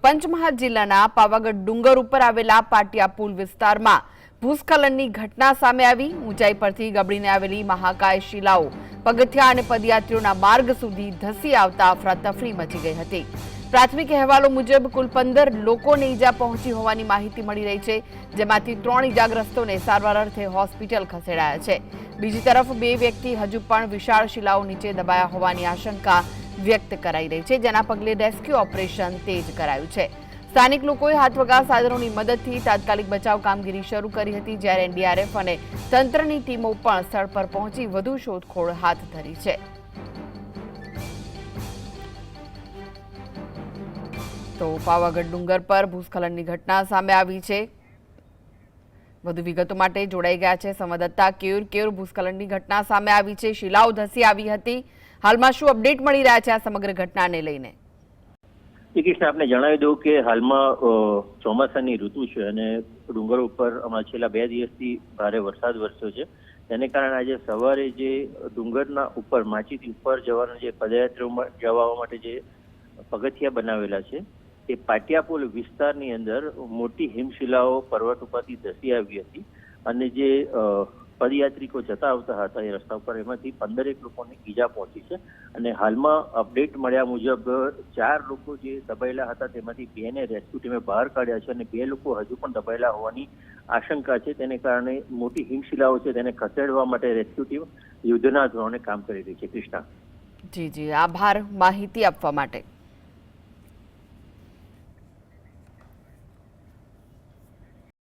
પંચમહાલ જિલ્લાના પાવાગઢ ડુંગર ઉપર આવેલા પાટિયા પુલ વિસ્તારમાં ભૂસ્ખલનની ઘટના સામે આવી। ઊંચાઈ પરથી ગબડીને આવેલી મહાકાય શિલાઓ પગથિયા અને પદયાત્રીઓના માર્ગ સુધી ધસી આવતા અફરાતફરી મચી ગઈ હતી। પ્રાથમિક અહેવાલો મુજબ કુલ 15 લોકોને ઈજા પહોંચી હોવાની માહિતી મળી રહી છે, જેમાંથી 3 ઈજાગ્રસ્તોને સારવાર અર્થે હોસ્પિટલ ખસેડાયા છે। બીજી તરફ 2 વ્યક્તિ હજુ પણ વિશાળ શિલાઓ નીચે દબાયા હોવાની આશંકા વ્યક્ત કરાઈ રહી છે, જેના પગલે રેસ્ક્યુ ઓપરેશન તેજ કરાયું છે। સ્થાનિક લોકોએ હાથવગા સાધનોની મદદથી તાત્કાલિક બચાવ કામગીરી શરૂ કરી હતી, જ્યારે એનડીઆરએફ અને તંત્રની ટીમો પણ સ્થળ પર પહોંચી વધુ શોધખોળ હાથ ધરી છે। તો પાવાગઢ ડુંગર પર ભૂસ્ખલનની ઘટના સામે આવી છે। વધુ વિગતો માટે જોડાઈ ગયા છે સંવાદદાતા કેયુર। ભૂસ્ખલનની ઘટના સામે આવી છે, શિલાઓ ધસી આવી હતી। હાલમાં શું અપડેટ મળી રહ્યા છે આ સમગ્ર ઘટનાને લઈને? કૃષ્ણ, આપને જણાવી દઉં કે હાલમાં ચોમાસાની ઋતુ છે અને ડુંગર ઉપર હમણાં છેલ્લા 2 દિવસથી ભારે વરસાદ વરસ્યો છે। તેને કારણે આજે સવારે જે ડુંગરના ઉપર માચીથી ઉપર જવાનું જે પદયાત્રીઓ જવા માટે જે પગથિયા બનાવેલા છે, તે પાટિયા પુલ વિસ્તારની અંદર મોટી હિમશિલાઓ પર્વત ઉપરથી ધસી આવી હતી અને જે પદયાત્રિકો જતા આવતા હતા એ રસ્તા ઉપર, એમાંથી 15 લોકોને ઈજા પહોંચી છે। અને હાલમાં અપડેટ મળ્યા મુજબ 4 લોકો જે દબાયેલા હતા તેમાંથી 2 ને રેસ્ક્યુ ટીમે બહાર કાઢ્યા છે અને 2 લોકો હજુ પણ દબાયેલા હોવાની આશંકા છે। તેને કારણે મોટી હિમશિલાઓ છે તેને ખસેડવા માટે રેસ્ક્યુ ટીમ યુદ્ધના ધોરણે કામ કરી રહી છે। કૃષ્ણા, જી, આભાર માહિતી આપવા માટે।